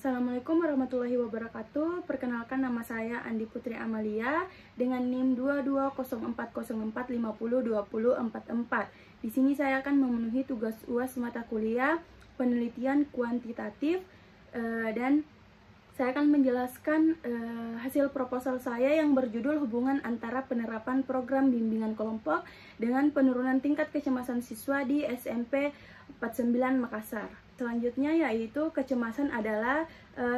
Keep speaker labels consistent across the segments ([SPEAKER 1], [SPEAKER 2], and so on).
[SPEAKER 1] Assalamualaikum warahmatullahi wabarakatuh. Perkenalkan, nama saya Andi Putri Amalia dengan NIM 220404502044. Di sini saya akan memenuhi tugas UAS mata kuliah penelitian kuantitatif dan saya akan menjelaskan hasil proposal saya yang berjudul hubungan antara penerapan program bimbingan kelompok dengan penurunan tingkat kecemasan siswa di SMP 49 Makassar. Selanjutnya yaitu kecemasan adalah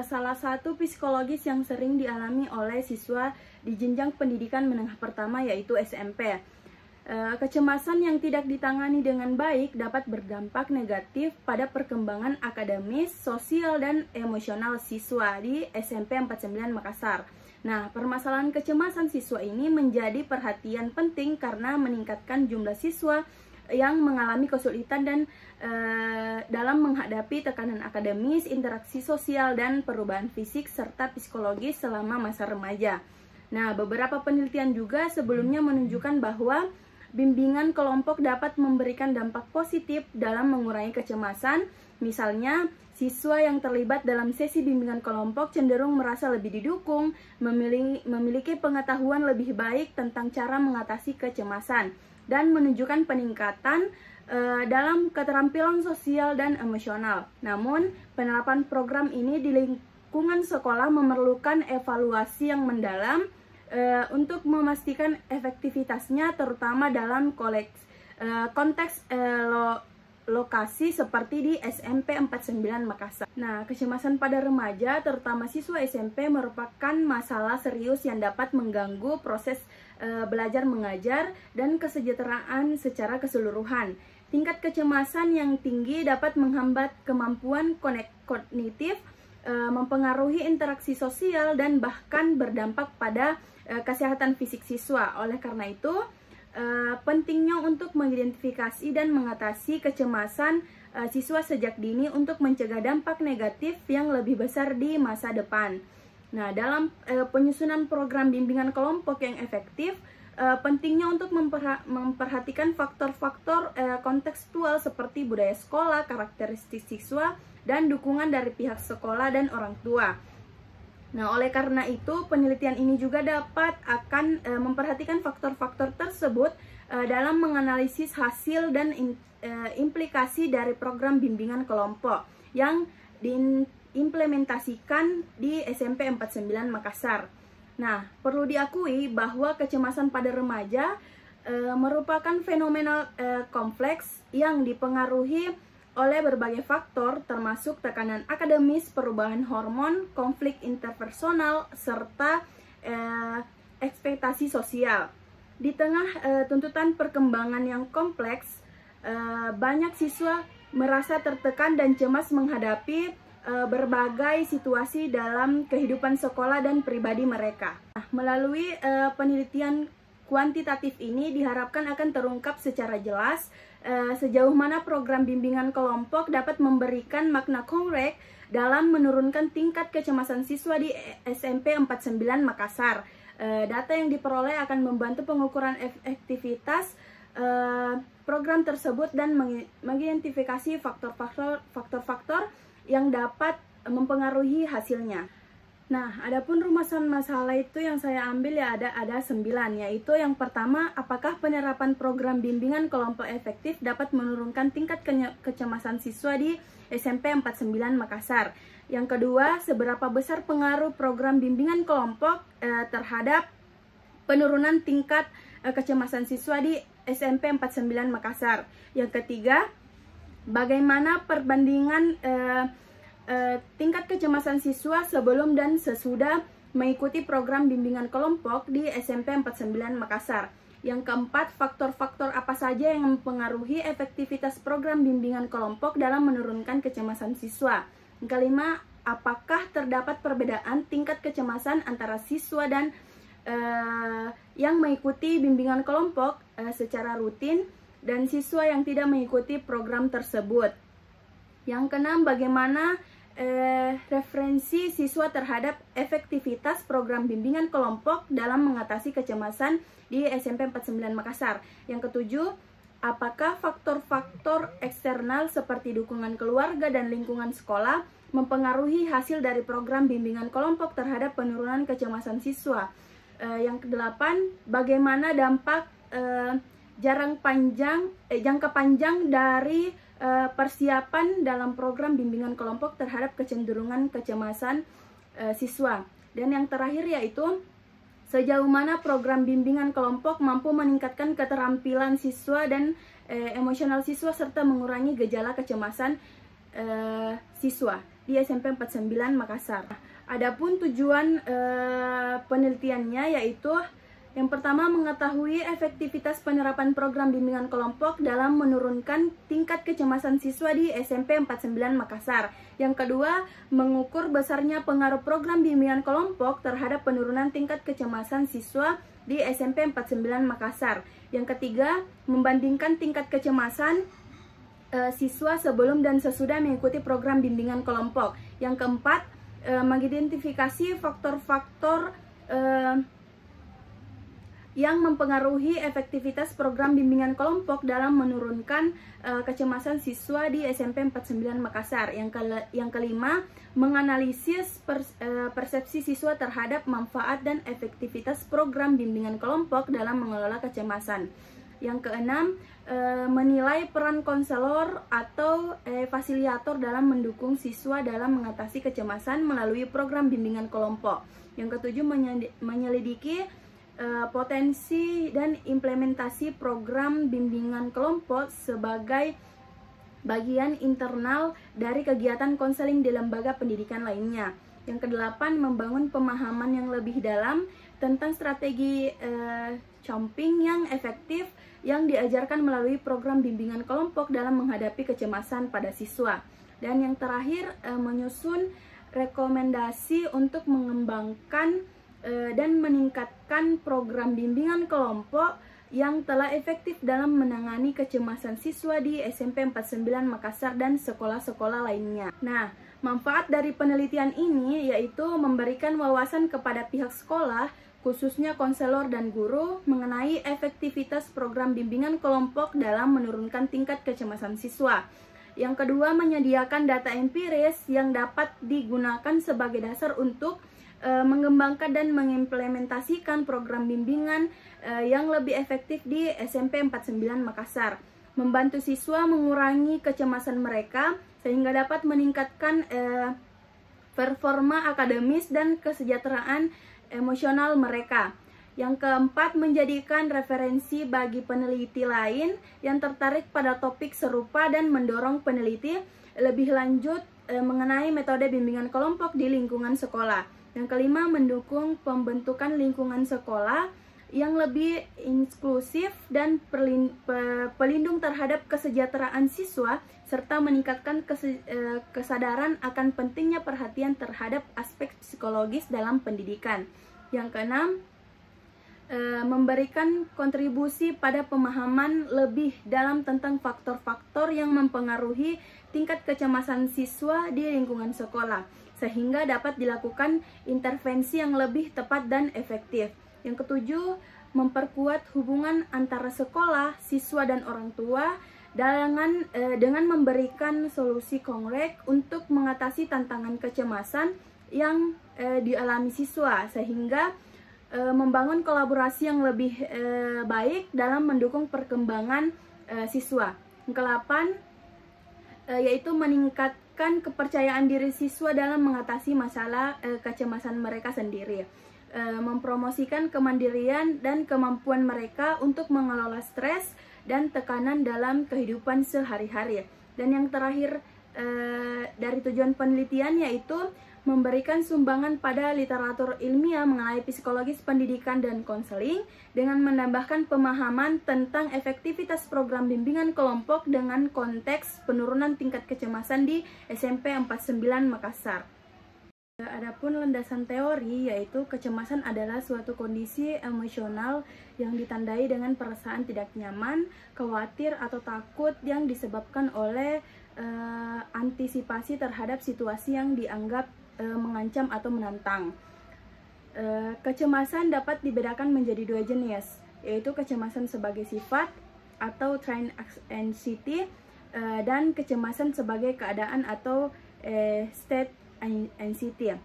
[SPEAKER 1] salah satu psikologis yang sering dialami oleh siswa di jenjang pendidikan menengah pertama yaitu SMP. Kecemasan yang tidak ditangani dengan baik dapat berdampak negatif pada perkembangan akademis, sosial, dan emosional siswa di SMP 49 Makassar. Nah, permasalahan kecemasan siswa ini menjadi perhatian penting karena meningkatkan jumlah siswa yang mengalami kesulitan dan dalam menghadapi tekanan akademis, interaksi sosial, dan perubahan fisik serta psikologis selama masa remaja. Nah, beberapa penelitian juga sebelumnya menunjukkan bahwa bimbingan kelompok dapat memberikan dampak positif dalam mengurangi kecemasan. Misalnya, siswa yang terlibat dalam sesi bimbingan kelompok cenderung merasa lebih didukung, memiliki pengetahuan lebih baik tentang cara mengatasi kecemasan, dan menunjukkan peningkatan dalam keterampilan sosial dan emosional. Namun, penerapan program ini di lingkungan sekolah memerlukan evaluasi yang mendalam untuk memastikan efektivitasnya, terutama dalam konteks lokasi seperti di SMP 49 Makassar. Nah, kecemasan pada remaja, terutama siswa SMP, merupakan masalah serius yang dapat mengganggu proses belajar mengajar dan kesejahteraan secara keseluruhan. Tingkat kecemasan yang tinggi dapat menghambat kemampuan kognitif, mempengaruhi interaksi sosial, dan bahkan berdampak pada kesehatan fisik siswa. Oleh karena itu, pentingnya untuk mengidentifikasi dan mengatasi kecemasan siswa sejak dini untuk mencegah dampak negatif yang lebih besar di masa depan. Nah, dalam penyusunan program bimbingan kelompok yang efektif, pentingnya untuk memperhatikan faktor-faktor kontekstual seperti budaya sekolah, karakteristik siswa, dan dukungan dari pihak sekolah dan orang tua. Nah, oleh karena itu, penelitian ini juga akan memperhatikan faktor-faktor tersebut dalam menganalisis hasil dan implikasi dari program bimbingan kelompok yang diimplementasikan di SMP 49 Makassar. Nah, perlu diakui bahwa kecemasan pada remaja merupakan fenomena kompleks yang dipengaruhi oleh berbagai faktor, termasuk tekanan akademis, perubahan hormon, konflik interpersonal, serta ekspektasi sosial. Di tengah tuntutan perkembangan yang kompleks, banyak siswa merasa tertekan dan cemas menghadapi berbagai situasi dalam kehidupan sekolah dan pribadi mereka. Nah, melalui penelitian kuantitatif ini diharapkan akan terungkap secara jelas sejauh mana program bimbingan kelompok dapat memberikan makna konkret dalam menurunkan tingkat kecemasan siswa di SMP 49 Makassar. Data yang diperoleh akan membantu pengukuran efektivitas program tersebut dan mengidentifikasi faktor-faktor yang dapat mempengaruhi hasilnya. Nah, adapun rumasan masalah itu yang saya ambil ya ada 9, yaitu yang pertama, apakah penerapan program bimbingan kelompok efektif dapat menurunkan tingkat kecemasan siswa di SMP 49 Makassar. Yang kedua, seberapa besar pengaruh program bimbingan kelompok terhadap penurunan tingkat kecemasan siswa di SMP 49 Makassar. Yang ketiga, bagaimana perbandingan tingkat kecemasan siswa sebelum dan sesudah mengikuti program bimbingan kelompok di SMP 49 Makassar. Yang keempat, faktor-faktor apa saja yang mempengaruhi efektivitas program bimbingan kelompok dalam menurunkan kecemasan siswa. Yang kelima, apakah terdapat perbedaan tingkat kecemasan antara siswa dan yang mengikuti bimbingan kelompok secara rutin dan siswa yang tidak mengikuti program tersebut. Yang keenam, bagaimana referensi siswa terhadap efektivitas program bimbingan kelompok dalam mengatasi kecemasan di SMP 49 Makassar. Yang ketujuh, apakah faktor-faktor eksternal seperti dukungan keluarga dan lingkungan sekolah mempengaruhi hasil dari program bimbingan kelompok terhadap penurunan kecemasan siswa. Yang kedelapan, bagaimana dampak jangka panjang dari persiapan dalam program bimbingan kelompok terhadap kecenderungan kecemasan siswa. Dan yang terakhir yaitu sejauh mana program bimbingan kelompok mampu meningkatkan keterampilan siswa dan emosional siswa serta mengurangi gejala kecemasan siswa di SMP 49 Makassar. Adapun tujuan penelitiannya yaitu yang pertama, mengetahui efektivitas penerapan program bimbingan kelompok dalam menurunkan tingkat kecemasan siswa di SMP 49 Makassar. Yang kedua, mengukur besarnya pengaruh program bimbingan kelompok terhadap penurunan tingkat kecemasan siswa di SMP 49 Makassar. Yang ketiga, membandingkan tingkat kecemasan siswa sebelum dan sesudah mengikuti program bimbingan kelompok. Yang keempat, mengidentifikasi faktor-faktor yang mempengaruhi efektivitas program bimbingan kelompok dalam menurunkan kecemasan siswa di SMP 49 Makassar. Yang kelima, menganalisis persepsi siswa terhadap manfaat dan efektivitas program bimbingan kelompok dalam mengelola kecemasan. Yang keenam, menilai peran konselor atau fasilitator dalam mendukung siswa dalam mengatasi kecemasan melalui program bimbingan kelompok. Yang ketujuh, menyelidiki potensi dan implementasi program bimbingan kelompok sebagai bagian internal dari kegiatan konseling di lembaga pendidikan lainnya. Yang kedelapan, membangun pemahaman yang lebih dalam tentang strategi chomping yang efektif yang diajarkan melalui program bimbingan kelompok dalam menghadapi kecemasan pada siswa. Dan yang terakhir, menyusun rekomendasi untuk mengembangkan dan meningkatkan program bimbingan kelompok yang telah efektif dalam menangani kecemasan siswa di SMP 49 Makassar dan sekolah-sekolah lainnya. Nah, manfaat dari penelitian ini yaitu memberikan wawasan kepada pihak sekolah, khususnya konselor dan guru, mengenai efektivitas program bimbingan kelompok dalam menurunkan tingkat kecemasan siswa. Yang kedua, menyediakan data empiris yang dapat digunakan sebagai dasar untuk mengembangkan dan mengimplementasikan program bimbingan yang lebih efektif di SMP 49 Makassar, membantu siswa mengurangi kecemasan mereka sehingga dapat meningkatkan performa akademis dan kesejahteraan emosional mereka. Yang keempat, menjadikan referensi bagi peneliti lain yang tertarik pada topik serupa dan mendorong peneliti lebih lanjut mengenai metode bimbingan kelompok di lingkungan sekolah. Yang kelima, mendukung pembentukan lingkungan sekolah yang lebih inklusif dan pelindung terhadap kesejahteraan siswa, serta meningkatkan kesadaran akan pentingnya perhatian terhadap aspek psikologis dalam pendidikan. Yang keenam, memberikan kontribusi pada pemahaman lebih dalam tentang faktor-faktor yang mempengaruhi tingkat kecemasan siswa di lingkungan sekolah, sehingga dapat dilakukan intervensi yang lebih tepat dan efektif. Yang ketujuh, memperkuat hubungan antara sekolah, siswa, dan orang tua dengan memberikan solusi konkret untuk mengatasi tantangan kecemasan yang dialami siswa, sehingga membangun kolaborasi yang lebih baik dalam mendukung perkembangan siswa. Yang ke-8, yaitu meningkatkan kepercayaan diri siswa dalam mengatasi masalah kecemasan mereka sendiri, mempromosikan kemandirian dan kemampuan mereka untuk mengelola stres dan tekanan dalam kehidupan sehari-hari. Dan yang terakhir dari tujuan penelitian yaitu memberikan sumbangan pada literatur ilmiah mengenai psikologis pendidikan dan konseling dengan menambahkan pemahaman tentang efektivitas program bimbingan kelompok dengan konteks penurunan tingkat kecemasan di SMP 49 Makassar. Adapun landasan teori yaitu kecemasan adalah suatu kondisi emosional yang ditandai dengan perasaan tidak nyaman, khawatir atau takut yang disebabkan oleh antisipasi terhadap situasi yang dianggap mengancam atau menantang. Kecemasan dapat dibedakan menjadi dua jenis, yaitu kecemasan sebagai sifat atau trained anxiety dan kecemasan sebagai keadaan atau state anxiety.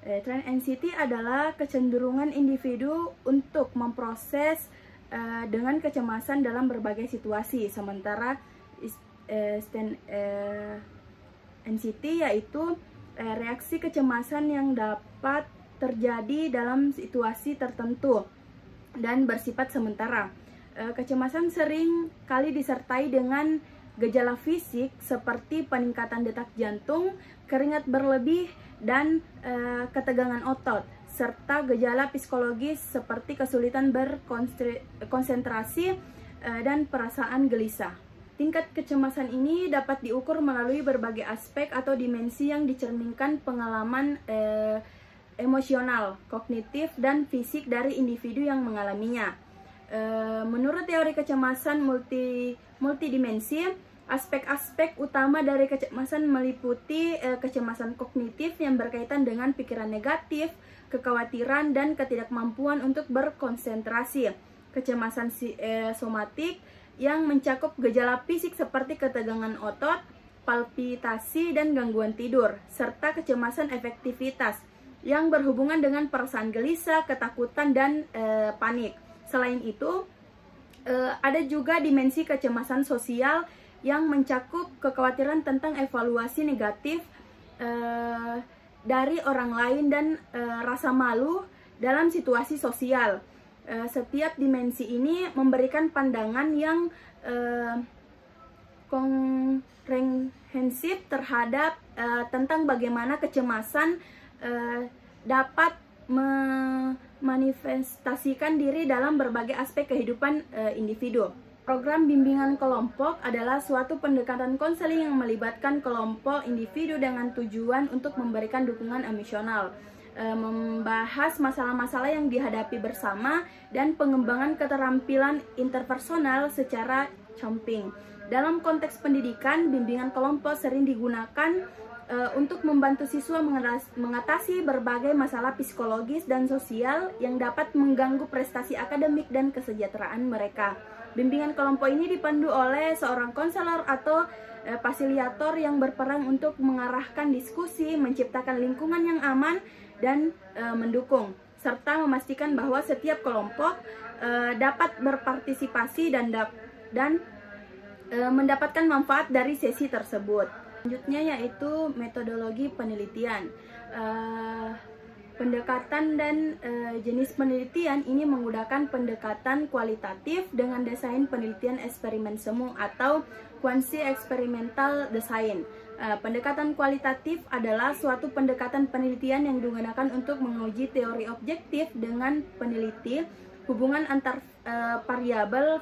[SPEAKER 1] Trend anxiety adalah kecenderungan individu untuk memproses dengan kecemasan dalam berbagai situasi, sementara anxiety yaitu reaksi kecemasan yang dapat terjadi dalam situasi tertentu dan bersifat sementara. Kecemasan sering kali disertai dengan gejala fisik seperti peningkatan detak jantung, keringat berlebih, dan ketegangan otot, serta gejala psikologis seperti kesulitan berkonsentrasi dan perasaan gelisah. Tingkat kecemasan ini dapat diukur melalui berbagai aspek atau dimensi yang dicerminkan pengalaman emosional, kognitif, dan fisik dari individu yang mengalaminya. Menurut teori kecemasan multidimensi, aspek-aspek utama dari kecemasan meliputi kecemasan kognitif yang berkaitan dengan pikiran negatif, kekhawatiran, dan ketidakmampuan untuk berkonsentrasi. Kecemasan somatik yang mencakup gejala fisik seperti ketegangan otot, palpitasi, dan gangguan tidur, serta kecemasan efektivitas yang berhubungan dengan perasaan gelisah, ketakutan, dan panik. Selain itu, ada juga dimensi kecemasan sosial yang mencakup kekhawatiran tentang evaluasi negatif dari orang lain dan rasa malu dalam situasi sosial. Setiap dimensi ini memberikan pandangan yang komprehensif terhadap tentang bagaimana kecemasan dapat memanifestasikan diri dalam berbagai aspek kehidupan individu. Program bimbingan kelompok adalah suatu pendekatan konseling yang melibatkan kelompok individu dengan tujuan untuk memberikan dukungan emosional, membahas masalah-masalah yang dihadapi bersama, dan pengembangan keterampilan interpersonal secara comping. Dalam konteks pendidikan, bimbingan kelompok sering digunakan untuk membantu siswa mengatasi berbagai masalah psikologis dan sosial yang dapat mengganggu prestasi akademik dan kesejahteraan mereka. Bimbingan kelompok ini dipandu oleh seorang konselor atau fasilitator yang berperan untuk mengarahkan diskusi, menciptakan lingkungan yang aman dan mendukung, serta memastikan bahwa setiap kelompok dapat berpartisipasi dan mendapatkan manfaat dari sesi tersebut. Selanjutnya yaitu metodologi penelitian. Pendekatan dan jenis penelitian ini menggunakan pendekatan kualitatif dengan desain penelitian eksperimen semu atau quasi-experimental design. Pendekatan kualitatif adalah suatu pendekatan penelitian yang digunakan untuk menguji teori objektif dengan peneliti, hubungan antar variabel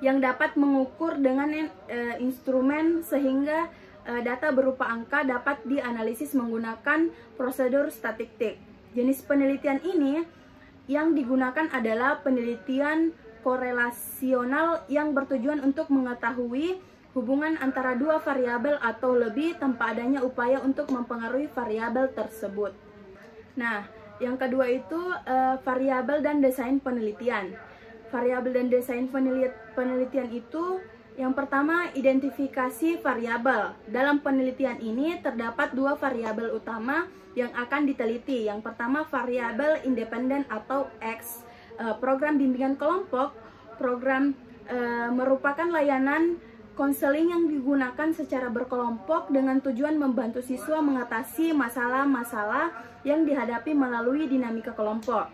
[SPEAKER 1] yang dapat mengukur dengan instrumen sehingga data berupa angka dapat dianalisis menggunakan prosedur statistik. Jenis penelitian ini yang digunakan adalah penelitian korelasional yang bertujuan untuk mengetahui hubungan antara dua variabel atau lebih tanpa adanya upaya untuk mempengaruhi variabel tersebut. Nah, yang kedua itu variabel dan desain penelitian. Variabel dan desain penelitian itu yang pertama, identifikasi variabel. Dalam penelitian ini terdapat dua variabel utama yang akan diteliti. Yang pertama, variabel independen atau X. Program bimbingan kelompok, program merupakan layanan konseling yang digunakan secara berkelompok dengan tujuan membantu siswa mengatasi masalah-masalah yang dihadapi melalui dinamika kelompok.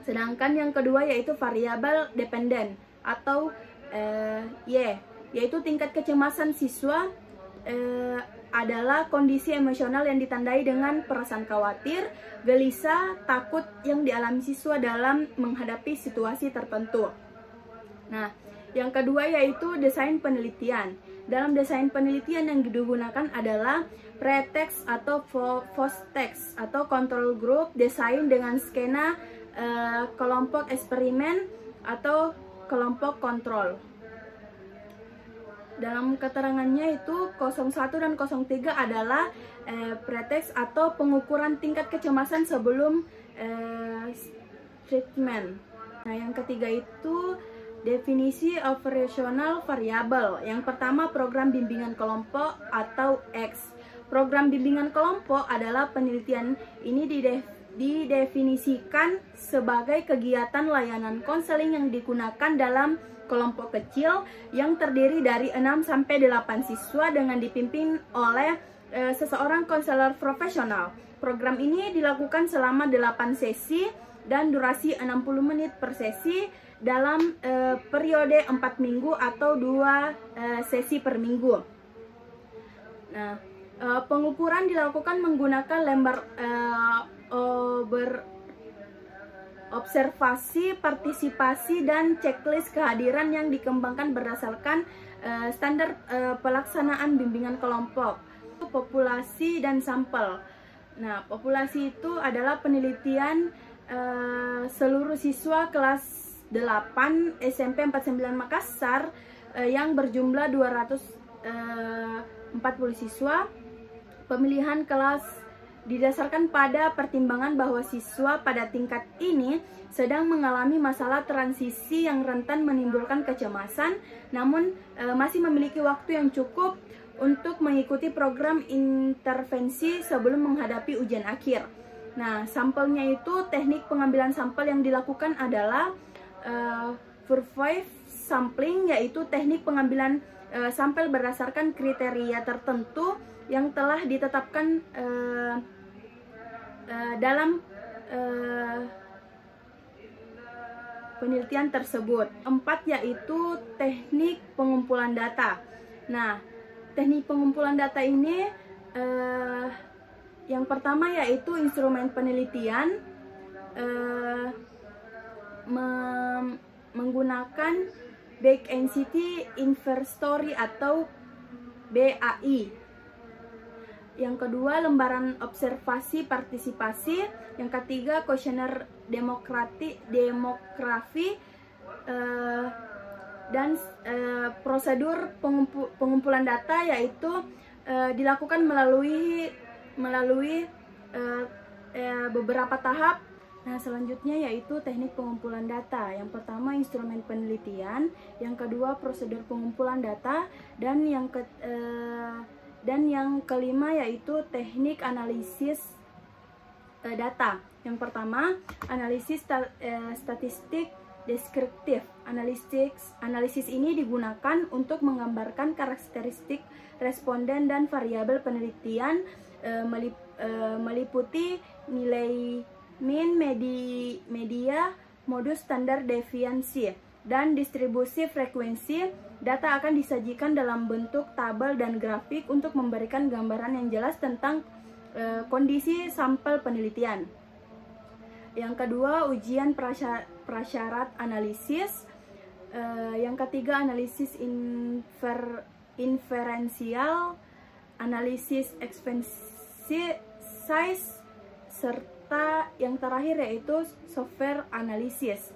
[SPEAKER 1] Sedangkan yang kedua yaitu variabel dependen atau yaitu tingkat kecemasan siswa adalah kondisi emosional yang ditandai dengan perasaan khawatir, gelisah, takut yang dialami siswa dalam menghadapi situasi tertentu. Nah, yang kedua yaitu desain penelitian. Dalam desain penelitian yang digunakan adalah pretext atau post-text atau control group, desain dengan skena kelompok eksperimen atau kelompok kontrol. Dalam keterangannya itu 01 dan 03 adalah pretext atau pengukuran tingkat kecemasan sebelum treatment. Nah, yang ketiga itu Definisi operasional variabel. Yang pertama, program bimbingan kelompok atau X. Program bimbingan kelompok adalah penelitian ini didefinisikan sebagai kegiatan layanan konseling yang digunakan dalam kelompok kecil yang terdiri dari 6-8 siswa dengan dipimpin oleh seseorang konselor profesional. Program ini dilakukan selama 8 sesi dan durasi 60 menit per sesi dalam periode 4 minggu atau 2 sesi per minggu. Nah, pengukuran dilakukan menggunakan lembar observasi, partisipasi, dan checklist kehadiran yang dikembangkan berdasarkan standar pelaksanaan bimbingan kelompok. Populasi dan sampel. Nah, populasi itu adalah penelitian seluruh siswa kelas 8 SMP 49 Makassar yang berjumlah 240 siswa. Pemilihan kelas didasarkan pada pertimbangan bahwa siswa pada tingkat ini sedang mengalami masalah transisi yang rentan menimbulkan kecemasan, namun masih memiliki waktu yang cukup untuk mengikuti program intervensi sebelum menghadapi ujian akhir. Nah, sampelnya itu teknik pengambilan sampel yang dilakukan adalah Purview sampling, yaitu teknik pengambilan sampel berdasarkan kriteria tertentu yang telah ditetapkan dalam penelitian tersebut. 4 yaitu teknik pengumpulan data. Nah, teknik pengumpulan data ini yang pertama yaitu instrumen penelitian menggunakan Back-and-City Inventory atau BAI. Yang kedua, lembaran observasi partisipasi. Yang ketiga, kuesioner demografi dan prosedur pengumpulan data yaitu dilakukan melalui beberapa tahap. Nah, selanjutnya yaitu teknik pengumpulan data. Yang pertama, instrumen penelitian. Yang kedua, prosedur pengumpulan data. Dan yang kelima yaitu teknik analisis data. Yang pertama, analisis statistik deskriptif. Analisis ini digunakan untuk menggambarkan karakteristik responden dan variabel penelitian, meliputi nilai mean, media, modus standar deviansi, dan distribusi frekuensi. Data akan disajikan dalam bentuk tabel dan grafik untuk memberikan gambaran yang jelas tentang kondisi sampel penelitian. Yang kedua, ujian prasyarat analisis. Yang ketiga, analisis inferensial, analisis expense size, serta yang terakhir yaitu software analisis.